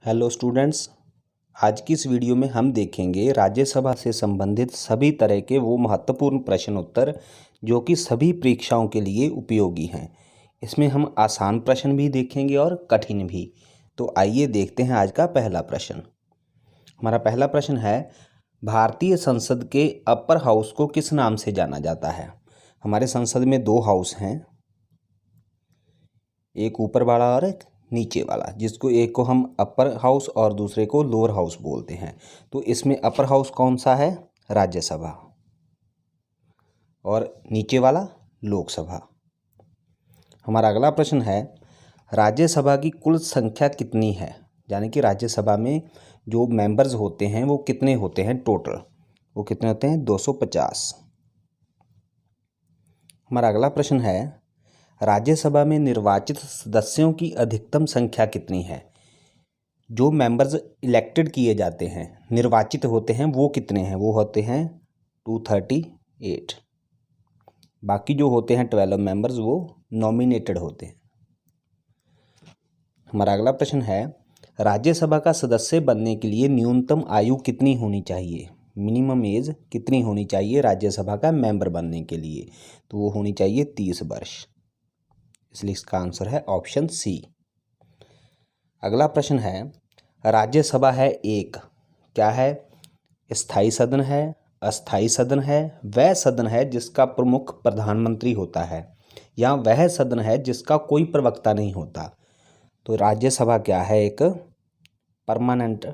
Hello students, आज की इस वीडियो में हम देखेंगे राज्यसभा से संबंधित सभी तरह के वो महत्वपूर्ण प्रश्न उत्तर जो कि सभी परीक्षाओं के लिए उपयोगी हैं। इसमें हम आसान प्रश्न भी देखेंगे और कठिन भी। तो आइए देखते हैं आज का पहला प्रश्न। हमारा पहला प्रश्न है, भारतीय संसद के अपर हाउस को किस नाम से जाना जाता है। हमारे संसद में दो हाउस हैं, एक ऊपर वाला और एक नीचे वाला, जिसको एक को हम अपर हाउस और दूसरे को लोअर हाउस बोलते हैं। तो इसमें अपर हाउस कौन सा है? राज्यसभा। और नीचे वाला लोकसभा। हमारा अगला प्रश्न है, राज्यसभा की कुल संख्या कितनी है? यानी कि राज्यसभा में जो मेंबर्स होते हैं वो कितने होते हैं टोटल? वो कितने होते हैं? 250। हमारा अगला प्रश्न है, राज्यसभा में निर्वाचित सदस्यों की अधिकतम संख्या कितनी है? जो मेंबर्स इलेक्टेड किए जाते हैं, निर्वाचित होते हैं, वो कितने हैं? वो होते हैं 238। बाकी जो होते हैं 12 मेंबर्स वो नॉमिनेटेड होते हैं। हमारा अगला प्रश्न है, राज्यसभा का सदस्य बनने के लिए न्यूनतम आयु कितनी होनी चाहिए? मिनिमम एज कितनी होनी चाहिए राज्यसभा का मेंबर बनने के लिए? तो वो होनी चाहिए 30 वर्ष। इसलिए इसका आंसर है ऑप्शन सी। अगला प्रश्न है, राज्यसभा है एक, क्या है? स्थायी सदन है, अस्थायी सदन है, वह सदन है जिसका प्रमुख प्रधानमंत्री होता है, या वह सदन है जिसका कोई प्रवक्ता नहीं होता। तो राज्यसभा क्या है? एक परमानेंट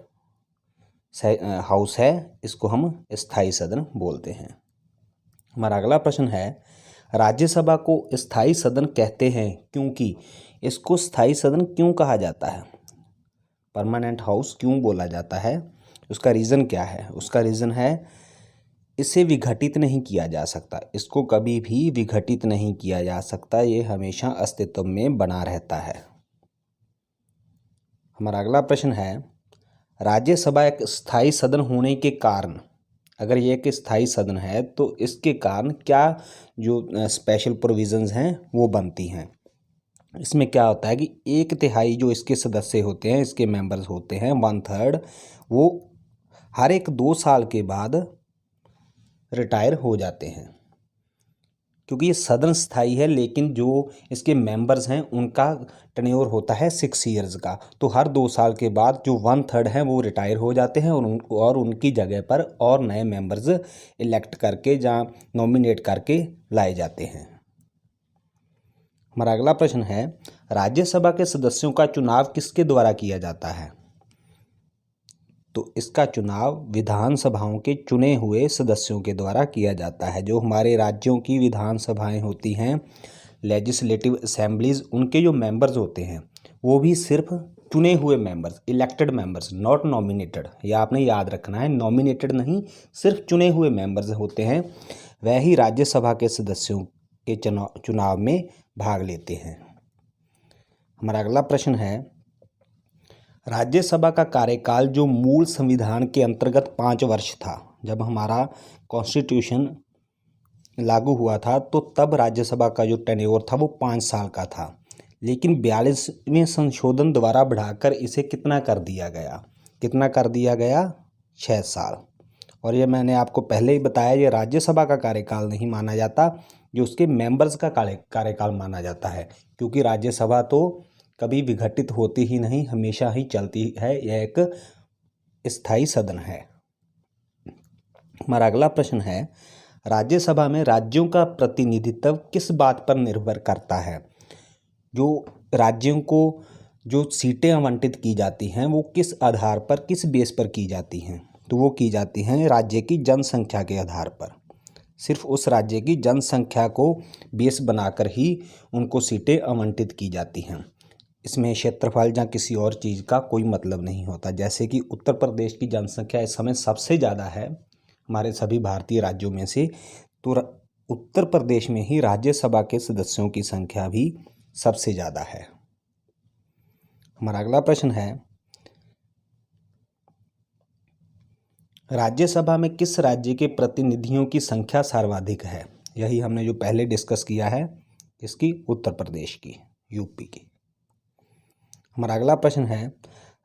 हाउस है, इसको हम स्थायी सदन बोलते हैं। हमारा अगला प्रश्न है, राज्यसभा को स्थायी सदन कहते हैं क्योंकि इसको स्थायी सदन क्यों कहा जाता है? परमानेंट हाउस क्यों बोला जाता है? उसका रीज़न क्या है? उसका रीज़न है, इसे विघटित नहीं किया जा सकता, इसको कभी भी विघटित नहीं किया जा सकता, ये हमेशा अस्तित्व में बना रहता है। हमारा अगला प्रश्न है, राज्यसभा एक स्थायी सदन होने के कारण, अगर ये एक स्थायी सदन है तो इसके कारण क्या जो स्पेशल प्रोविजंस हैं वो बनती हैं। इसमें क्या होता है कि 1/3 जो इसके सदस्य होते हैं, इसके मेंबर्स होते हैं, 1/3, वो हर एक 2 साल के बाद रिटायर हो जाते हैं। क्योंकि ये सदन स्थायी है, लेकिन जो इसके मेंबर्स हैं उनका टेन्योर होता है 6 ईयर्स का। तो हर 2 साल के बाद जो 1/3 हैं वो रिटायर हो जाते हैं और उनकी जगह पर और नए मेंबर्स इलेक्ट करके या नॉमिनेट करके लाए जाते हैं। हमारा अगला प्रश्न है, राज्यसभा के सदस्यों का चुनाव किसके द्वारा किया जाता है? तो इसका चुनाव विधानसभाओं के चुने हुए सदस्यों के द्वारा किया जाता है। जो हमारे राज्यों की विधानसभाएं होती हैं, लेजिस्लेटिव असेंबलीज, उनके जो मेंबर्स होते हैं वो भी सिर्फ चुने हुए members, elected members, not nominated. यह आपने याद रखना है, नॉमिनेटेड नहीं, सिर्फ चुने हुए मेंबर्स होते हैं, वह ही राज्यसभा के सदस्यों के चुनाव में भाग लेते हैं। हमारा अगला प्रश्न है, राज्यसभा का कार्यकाल जो मूल संविधान के अंतर्गत 5 वर्ष था, जब हमारा कॉन्स्टिट्यूशन लागू हुआ था तो तब राज्यसभा का जो टेन्योर था वो 5 साल का था। लेकिन 42वें संशोधन द्वारा बढ़ाकर इसे कितना कर दिया गया? कितना कर दिया गया? 6 साल। और ये मैंने आपको पहले ही बताया, ये राज्यसभा का कार्यकाल नहीं माना जाता, जो उसके मेंबर्स का कार्यकाल माना जाता है। क्योंकि राज्यसभा तो कभी विघटित होती ही नहीं, हमेशा ही चलती है, यह एक स्थायी सदन है। हमारा अगला प्रश्न है, राज्यसभा में राज्यों का प्रतिनिधित्व किस बात पर निर्भर करता है? जो राज्यों को जो सीटें आवंटित की जाती हैं वो किस आधार पर, किस बेस पर की जाती हैं? तो वो की जाती हैं राज्य की जनसंख्या के आधार पर। सिर्फ उस राज्य की जनसंख्या को बेस बनाकर ही उनको सीटें आवंटित की जाती हैं। इसमें क्षेत्रफल या किसी और चीज़ का कोई मतलब नहीं होता। जैसे कि उत्तर प्रदेश की जनसंख्या इस समय सबसे ज़्यादा है हमारे सभी भारतीय राज्यों में से, तो उत्तर प्रदेश में ही राज्यसभा के सदस्यों की संख्या भी सबसे ज़्यादा है। हमारा अगला प्रश्न है, राज्यसभा में किस राज्य के प्रतिनिधियों की संख्या सर्वाधिक है? यही हमने जो पहले डिस्कस किया है, इसकी उत्तर प्रदेश की, यूपी की। हमारा अगला प्रश्न है,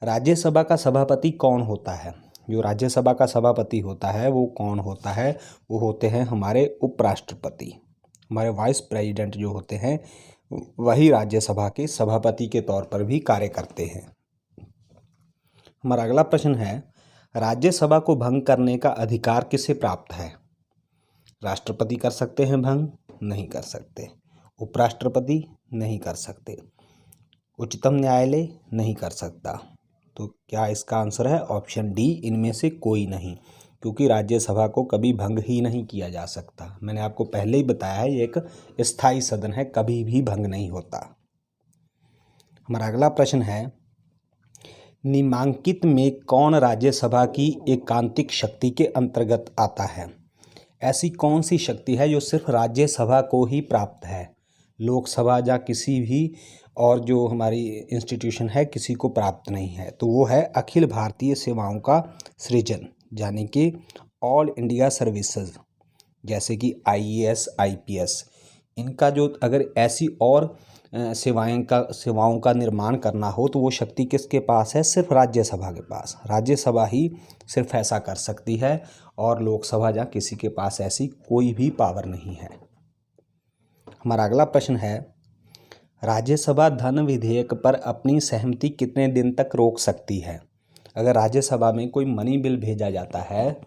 राज्यसभा का सभापति कौन होता है? जो राज्यसभा का सभापति होता है वो कौन होता है? वो होते हैं हमारे उपराष्ट्रपति। हमारे वाइस प्रेसिडेंट जो होते हैं वही राज्यसभा के सभापति के तौर पर भी कार्य करते हैं। हमारा अगला प्रश्न है, राज्यसभा को भंग करने का अधिकार किसे प्राप्त है? राष्ट्रपति कर सकते हैं भंग? नहीं कर सकते। उपराष्ट्रपति नहीं कर सकते। उच्चतम न्यायालय नहीं कर सकता। तो क्या इसका आंसर है? ऑप्शन डी, इनमें से कोई नहीं, क्योंकि राज्यसभा को कभी भंग ही नहीं किया जा सकता। मैंने आपको पहले ही बताया है ये एक स्थायी सदन है, कभी भी भंग नहीं होता। हमारा अगला प्रश्न है, निम्नांकित में कौन राज्यसभा की एकांतिक शक्ति के अंतर्गत आता है? ऐसी कौन सी शक्ति है जो सिर्फ राज्यसभा को ही प्राप्त है? लोकसभा या किसी भी और जो हमारी इंस्टीट्यूशन है किसी को प्राप्त नहीं है। तो वो है अखिल भारतीय सेवाओं का सृजन, यानी कि ऑल इंडिया सर्विसेज, जैसे कि आईएएस, आईपीएस। इनका जो अगर ऐसी और सेवाओं का निर्माण करना हो तो वो शक्ति किसके पास है? सिर्फ राज्यसभा के पास। राज्यसभा ही सिर्फ ऐसा कर सकती है और लोकसभा या किसी के पास ऐसी कोई भी पावर नहीं है। हमारा अगला प्रश्न है, राज्यसभा धन विधेयक पर अपनी सहमति कितने दिन तक रोक सकती है? अगर राज्यसभा में कोई मनी बिल भेजा जाता है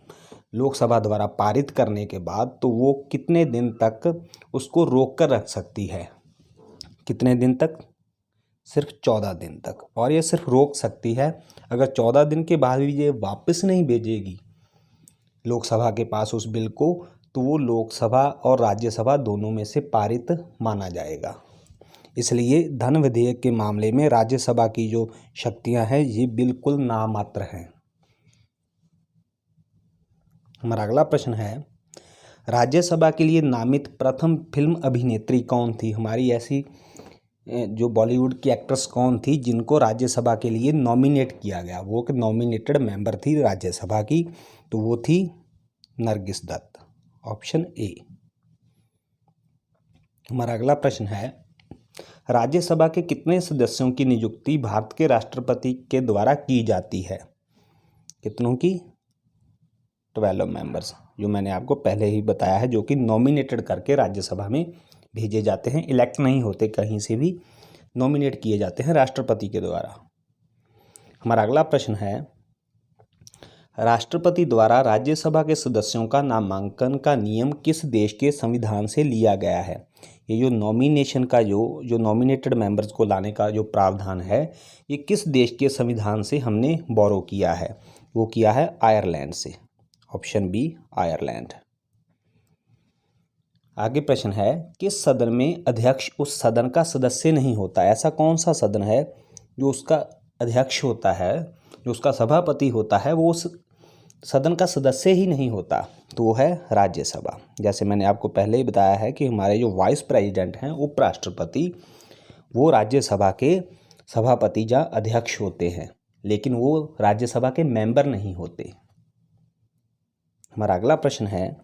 लोकसभा द्वारा पारित करने के बाद, तो वो कितने दिन तक उसको रोक कर रख सकती है? कितने दिन तक? सिर्फ 14 दिन तक। और ये सिर्फ रोक सकती है, अगर 14 दिन के बाद भी ये वापस नहीं भेजेगी लोकसभा के पास उस बिल को, तो वो लोकसभा और राज्यसभा दोनों में से पारित माना जाएगा। इसलिए धन विधेयक के मामले में राज्यसभा की जो शक्तियां हैं ये बिल्कुल नामात्र हैं। हमारा अगला प्रश्न है, राज्यसभा के लिए नामित प्रथम फिल्म अभिनेत्री कौन थी? हमारी ऐसी जो बॉलीवुड की एक्ट्रेस कौन थी जिनको राज्यसभा के लिए नॉमिनेट किया गया? वो कि नॉमिनेटेड मेंबर थी राज्यसभा की, तो वो थी नरगिस दत्त, ऑप्शन ए। हमारा अगला प्रश्न है, राज्यसभा के कितने सदस्यों की नियुक्ति भारत के राष्ट्रपति के द्वारा की जाती है? कितनों की? 12 मेंबर्स, जो मैंने आपको पहले ही बताया है, जो कि नॉमिनेटेड करके राज्यसभा में भेजे जाते हैं, इलेक्ट नहीं होते कहीं से भी, नॉमिनेट किए जाते हैं राष्ट्रपति के द्वारा। हमारा अगला प्रश्न है, राष्ट्रपति द्वारा राज्यसभा के सदस्यों का नामांकन का नियम किस देश के संविधान से लिया गया है? ये जो नॉमिनेशन का जो नॉमिनेटेड मेंबर्स को लाने का जो प्रावधान है, ये किस देश के संविधान से हमने बोरो किया है? वो किया है आयरलैंड से, ऑप्शन बी, आयरलैंड। आगे प्रश्न है, किस सदन में अध्यक्ष उस सदन का सदस्य नहीं होता? ऐसा कौन सा सदन है जो उसका अध्यक्ष होता है, जो उसका सभापति होता है, वो उस सदन का सदस्य ही नहीं होता? तो वो है राज्यसभा। जैसे मैंने आपको पहले ही बताया है कि हमारे जो वाइस प्रेसिडेंट हैं, उपराष्ट्रपति, वो राज्यसभा के सभापति या अध्यक्ष होते हैं, लेकिन वो राज्यसभा के मेंबर नहीं होते। हमारा अगला प्रश्न है,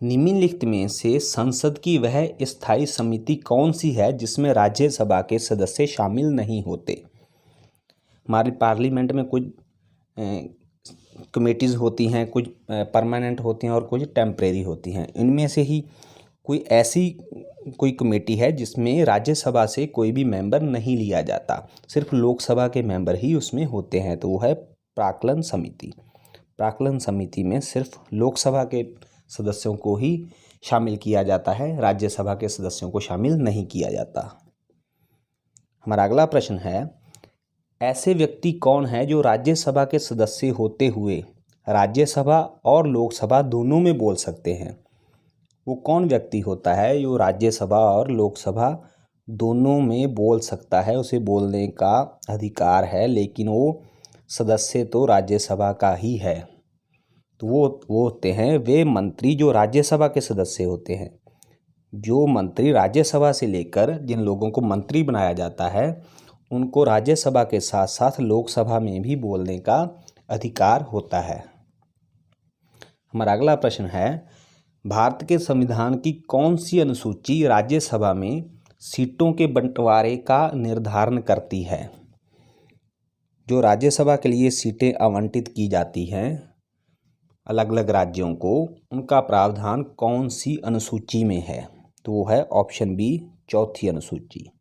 निम्नलिखित में से संसद की वह स्थायी समिति कौन सी है जिसमें राज्यसभा के सदस्य शामिल नहीं होते? हमारे पार्लियामेंट में कुछ कमेटीज़ होती हैं, कुछ परमानेंट होती हैं और कुछ टेम्परेरी होती हैं। इनमें से ही कोई ऐसी कोई कमेटी है जिसमें राज्यसभा से कोई भी मेंबर नहीं लिया जाता, सिर्फ लोकसभा के मेंबर ही उसमें होते हैं, तो वो है प्राक्कलन समिति। प्राक्कलन समिति में सिर्फ लोकसभा के सदस्यों को ही शामिल किया जाता है, राज्यसभा के सदस्यों को शामिल नहीं किया जाता। हमारा अगला प्रश्न है, ऐसे व्यक्ति कौन है जो राज्यसभा के सदस्य होते हुए राज्यसभा और लोकसभा दोनों में बोल सकते हैं? वो कौन व्यक्ति होता है जो राज्यसभा और लोकसभा दोनों में बोल सकता है? उसे बोलने का अधिकार है, लेकिन वो सदस्य तो राज्यसभा का ही है। तो वो होते हैं वे मंत्री जो राज्यसभा के सदस्य होते हैं। जो मंत्री राज्यसभा से लेकर जिन लोगों को मंत्री बनाया जाता है, उनको राज्यसभा के साथ साथ लोकसभा में भी बोलने का अधिकार होता है। हमारा अगला प्रश्न है, भारत के संविधान की कौन सी अनुसूची राज्यसभा में सीटों के बंटवारे का निर्धारण करती है? जो राज्यसभा के लिए सीटें आवंटित की जाती हैं अलग अलग राज्यों को, उनका प्रावधान कौन सी अनुसूची में है? तो वो है ऑप्शन बी, चौथी अनुसूची।